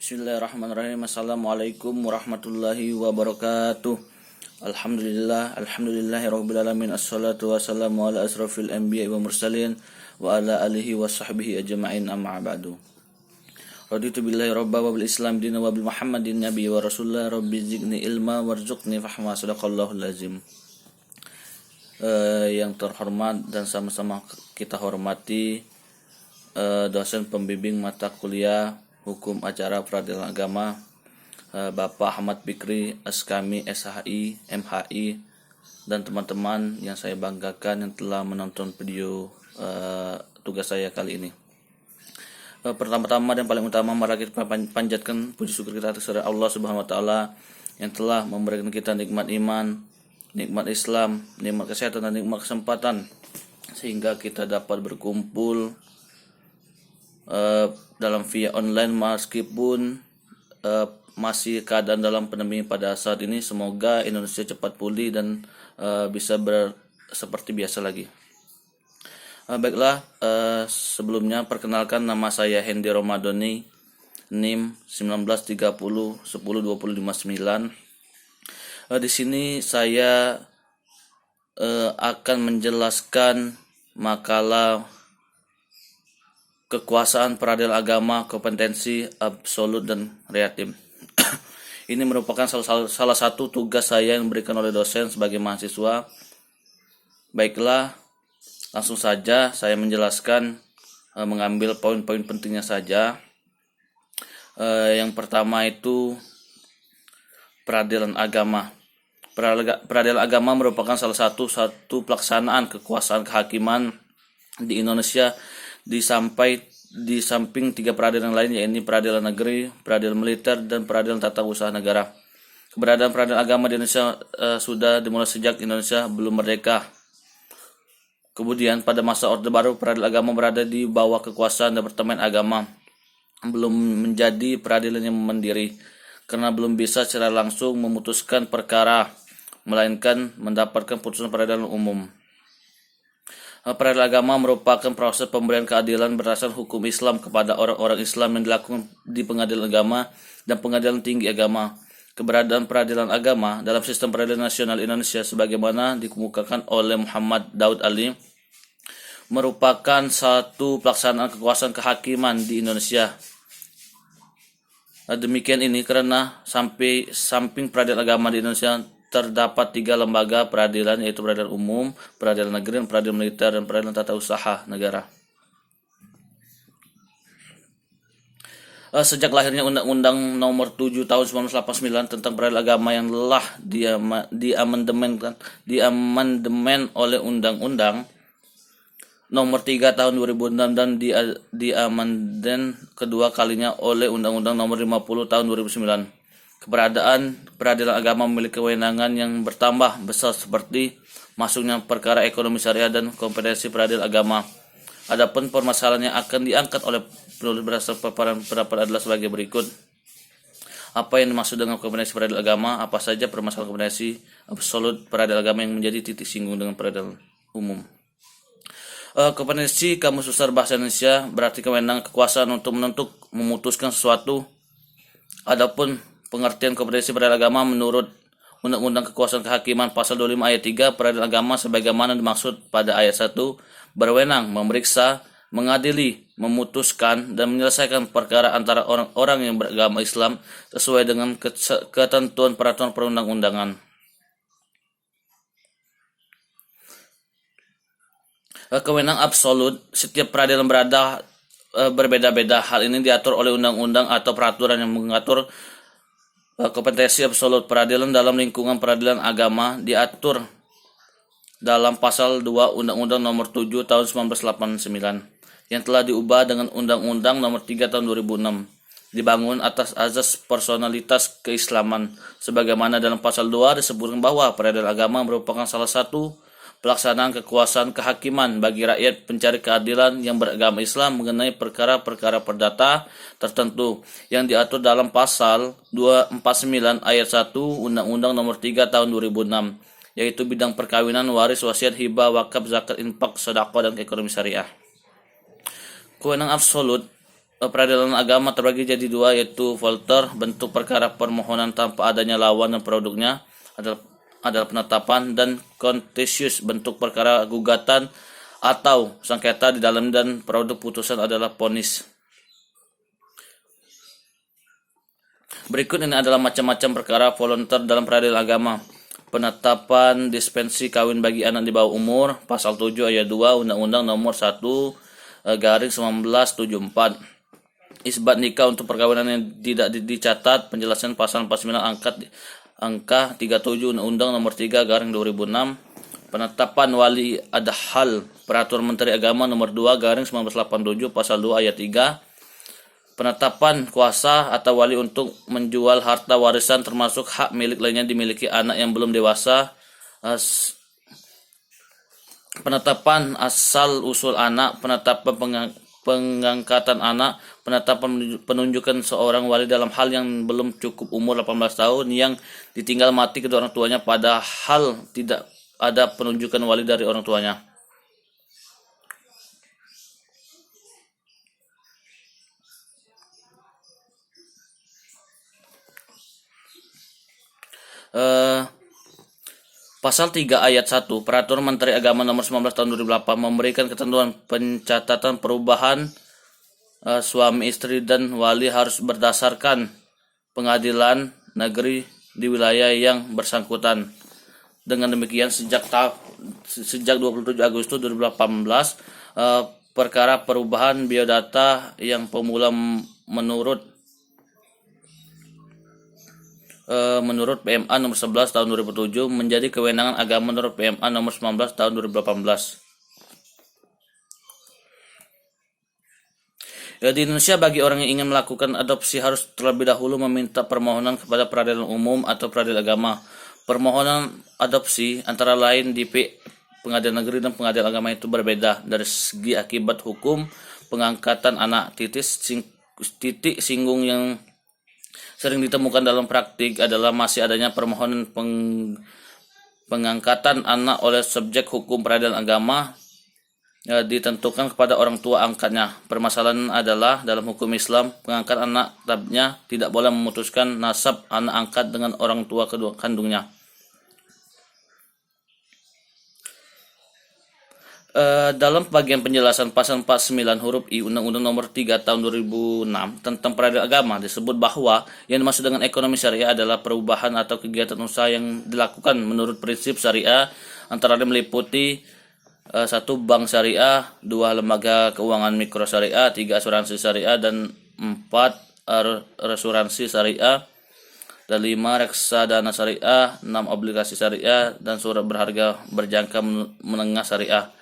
Bismillahirrahmanirrahim. Assalamualaikum warahmatullahi wabarakatuh. Alhamdulillahi rabbil alamin. Assalatu wassalamu ala asrafil anbiya wa mursalin wa ala alihi wa sahbihi ajma'in, amma ba'du. Raditu billahi rabba wa bil islam dina wa bil muhammadin nabi wa rasulullah. Rabbi zidni ilma warzuqni fahma. Sadaqallahul lazim. Yang terhormat dan sama-sama kita hormati dosen pembimbing mata kuliah Hukum Acara Peradilan Agama, Bapak Ahmad Fikri, Askami, SHI, MHI, dan teman-teman yang saya banggakan yang telah menonton video tugas saya kali ini. Pertama-tama dan paling utama, mari kita panjatkan puji syukur kita atas Allah Subhanahu wa taala yang telah memberikan kita nikmat iman, nikmat Islam, nikmat kesehatan dan nikmat kesempatan sehingga kita dapat berkumpul dalam via online meskipun masih keadaan dalam pandemi pada saat ini. Semoga Indonesia cepat pulih dan bisa seperti biasa lagi. Baiklah, sebelumnya perkenalkan, nama saya Hendy Romadoni, NIM 1930 10 20 59. Di sini saya akan menjelaskan makalah kekuasaan peradilan agama, kompetensi absolut dan relatif. Ini merupakan salah satu tugas saya yang diberikan oleh dosen sebagai mahasiswa. Baiklah, langsung saja saya menjelaskan, mengambil poin-poin pentingnya saja. Yang pertama itu peradilan agama. Peradilan agama merupakan salah satu pelaksanaan kekuasaan kehakiman di Indonesia di samping tiga peradilan lain, yaitu peradilan negeri, peradilan militer, dan peradilan tata usaha negara. Keberadaan peradilan agama di Indonesia sudah dimulai sejak Indonesia belum merdeka. Kemudian pada masa Orde Baru, peradilan agama berada di bawah kekuasaan Departemen Agama, belum menjadi peradilan yang mandiri karena belum bisa secara langsung memutuskan perkara, melainkan mendapatkan putusan peradilan umum. Peradilan agama merupakan proses pemberian keadilan berdasarkan hukum Islam kepada orang-orang Islam yang dilakukan di pengadilan agama dan pengadilan tinggi agama. Keberadaan peradilan agama dalam sistem peradilan nasional Indonesia sebagaimana dikemukakan oleh Muhammad Daud Ali merupakan satu pelaksanaan kekuasaan kehakiman di Indonesia. Demikian ini karena samping peradilan agama di Indonesia terdapat tiga lembaga peradilan, yaitu peradilan umum, peradilan negeri, peradilan militer, dan peradilan tata usaha negara. Sejak lahirnya Undang-Undang Nomor 7 Tahun 1989 tentang peradilan agama yang telah diamandemen oleh Undang-Undang Nomor 3 Tahun 2006 dan diamandemen kedua kalinya oleh Undang-Undang Nomor 50 Tahun 2009. Keberadaan peradilan agama memiliki kewenangan yang bertambah besar seperti masuknya perkara ekonomi syariah dan kompetensi peradilan agama. Adapun permasalahan yang akan diangkat oleh penulis berdasarkan paparan pendapat adalah sebagai berikut. Apa yang dimaksud dengan kompetensi peradilan agama? Apa saja permasalahan kompetensi absolut peradilan agama yang menjadi titik singgung dengan peradilan umum? Kompetensi Kamus Besar Bahasa Indonesia berarti kewenangan kekuasaan untuk memutuskan sesuatu. Adapun pengertian kompetensi peradilan agama menurut Undang-Undang Kekuasaan Kehakiman Pasal 25 Ayat 3, peradilan agama sebagaimana dimaksud pada ayat 1 berwenang memeriksa, mengadili, memutuskan, dan menyelesaikan perkara antara orang-orang yang beragama Islam sesuai dengan ketentuan peraturan perundang-undangan. Kewenangan absolut, setiap peradilan berbeda-beda. Hal ini diatur oleh undang-undang atau peraturan yang mengatur kompetensi absolut. Peradilan dalam lingkungan peradilan agama diatur dalam pasal 2 Undang-Undang Nomor 7 Tahun 1989 yang telah diubah dengan Undang-Undang Nomor 3 Tahun 2006. Dibangun atas azas personalitas keislaman. Sebagaimana dalam pasal 2 disebutkan bahwa peradilan agama merupakan salah satu pelaksanaan kekuasaan kehakiman bagi rakyat pencari keadilan yang beragama Islam mengenai perkara-perkara perdata tertentu yang diatur dalam pasal 249 ayat 1 Undang-Undang Nomor 3 Tahun 2006, yaitu bidang perkawinan, waris, wasiat, hibah, wakaf, zakat, infak, sedekah, dan ekonomi syariah. Kewenangan absolut peradilan agama terbagi jadi dua, yaitu Volter, bentuk perkara permohonan tanpa adanya lawan dan produknya adalah penetapan, dan Contentious, bentuk perkara gugatan atau sengketa di dalam dan produk putusan adalah vonis. Berikut ini adalah macam-macam perkara volunter dalam peradilan agama. Penetapan dispensi kawin bagi anak di bawah umur, pasal 7 ayat 2 Undang-Undang nomor 1 garing 1974. Isbat nikah untuk perkawinan yang tidak dicatat, penjelasan pasal 49 angka 37 Undang-Undang nomor 3 garing 2006. Penetapan wali adhal, peraturan Menteri Agama nomor 2 garing 1987 pasal 2 ayat 3. Penetapan kuasa atau wali untuk menjual harta warisan termasuk hak milik lainnya dimiliki anak yang belum dewasa. Penetapan asal usul anak, penetapan pengangkatan anak, penetapan penunjukan seorang wali dalam hal yang belum cukup umur 18 tahun yang ditinggal mati kedua orang tuanya padahal tidak ada penunjukan wali dari orang tuanya. Pasal 3 ayat 1 Peraturan Menteri Agama nomor 19 tahun 2008 memberikan ketentuan pencatatan perubahan suami istri dan wali harus berdasarkan pengadilan negeri di wilayah yang bersangkutan. Dengan demikian sejak 27 Agustus 2018 perkara perubahan biodata yang pemula menurut PMA nomor 11 tahun 2007 menjadi kewenangan agama menurut PMA nomor 19 tahun 2018. Di Indonesia, bagi orang yang ingin melakukan adopsi harus terlebih dahulu meminta permohonan kepada peradilan umum atau peradilan agama. Permohonan adopsi antara lain di pengadilan negeri dan pengadilan agama itu berbeda dari segi akibat hukum. Pengangkatan anak titik singgung yang sering ditemukan dalam praktik adalah masih adanya permohonan pengangkatan anak oleh subjek hukum peradilan agama ditentukan kepada orang tua angkatnya. Permasalahan adalah dalam hukum Islam, pengangkat anak tetapnya tidak boleh memutuskan nasab anak angkat dengan orang tua kedua kandungnya. Dalam bagian penjelasan pasal 49 huruf I Undang-Undang nomor 3 tahun 2006 tentang peradilan agama disebut bahwa yang dimaksud dengan ekonomi syariah adalah perubahan atau kegiatan usaha yang dilakukan menurut prinsip syariah, antara lain meliputi 1. Bank syariah, 2. Lembaga keuangan mikro syariah, 3. Asuransi syariah, dan 4. Resuransi syariah, dan 5. Reksadana syariah, 6. Obligasi syariah, dan surat berharga berjangka menengah syariah.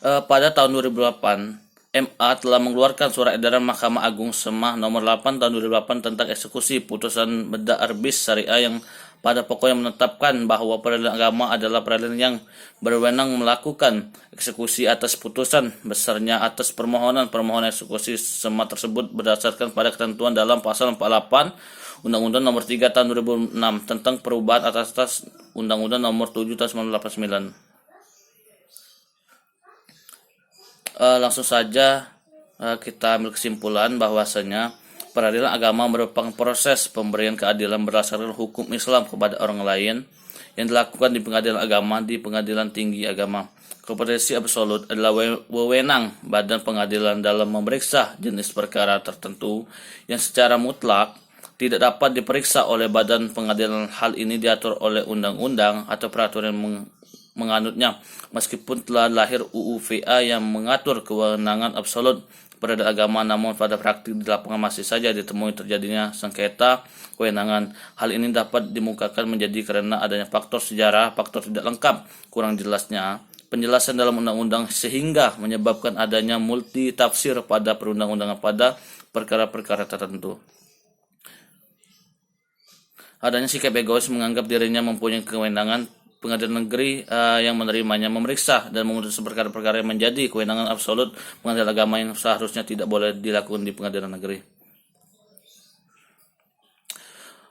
Pada tahun 2008, MA telah mengeluarkan surat edaran Mahkamah Agung Semah nomor 8 tahun 2008 tentang eksekusi putusan beda arbis syariah yang pada pokoknya menetapkan bahwa peradilan agama adalah peradilan yang berwenang melakukan eksekusi atas putusan besarnya atas permohonan eksekusi Semah tersebut berdasarkan pada ketentuan dalam pasal 48 Undang-Undang nomor 3 tahun 2006 tentang perubahan atas Undang-Undang nomor 7 tahun 1989. Langsung saja kita ambil kesimpulan bahwasanya peradilan agama merupakan proses pemberian keadilan berdasarkan hukum Islam kepada orang lain yang dilakukan di pengadilan agama di pengadilan tinggi agama. Kompetensi absolut adalah wewenang badan pengadilan dalam memeriksa jenis perkara tertentu yang secara mutlak tidak dapat diperiksa oleh badan pengadilan. Hal ini diatur oleh undang-undang atau peraturan yang menganutnya. Meskipun telah lahir UU VA yang mengatur kewenangan absolut peradilan agama, namun pada praktik di lapangan masih saja ditemui terjadinya sengketa kewenangan. Hal ini dapat dimukakan menjadi karena adanya faktor sejarah, faktor tidak lengkap, kurang jelasnya penjelasan dalam undang-undang sehingga menyebabkan adanya multi tafsir pada perundang-undangan pada perkara-perkara tertentu. Adanya sikap egois menganggap dirinya mempunyai kewenangan pengadilan negeri yang menerimanya memeriksa dan memutuskan perkara-perkara yang menjadi kewenangan absolut pengadilan agama yang seharusnya tidak boleh dilakukan di pengadilan negeri.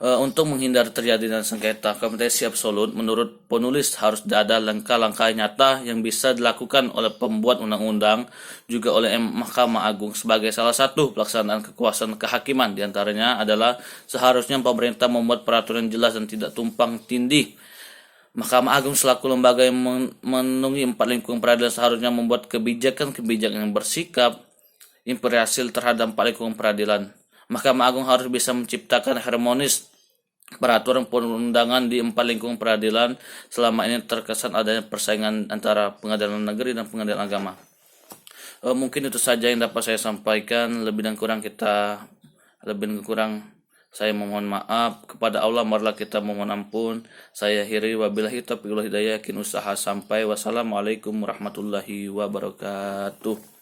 Untuk menghindari terjadinya sengketa kompetensi absolut, menurut penulis harus ada langkah-langkah nyata yang bisa dilakukan oleh pembuat undang-undang, juga oleh Mahkamah Agung sebagai salah satu pelaksanaan kekuasaan kehakiman. Di antaranya adalah seharusnya pemerintah membuat peraturan jelas dan tidak tumpang tindih. Mahkamah Agung selaku lembaga yang memenuhi 4 lingkungan peradilan seharusnya membuat kebijakan-kebijakan yang bersikap imperial terhadap 4 lingkungan peradilan. Mahkamah Agung harus bisa menciptakan harmonis peraturan perundangan di 4 lingkungan peradilan. Selama ini terkesan adanya persaingan antara pengadilan negeri dan pengadilan agama. Mungkin itu saja yang dapat saya sampaikan. Lebih dan kurang saya memohon maaf kepada Allah. Marilah kita memohon ampun. Saya akhiri wabillahi taufiq wal hidayah. Yakin usaha sampai. Wassalamualaikum warahmatullahi wabarakatuh.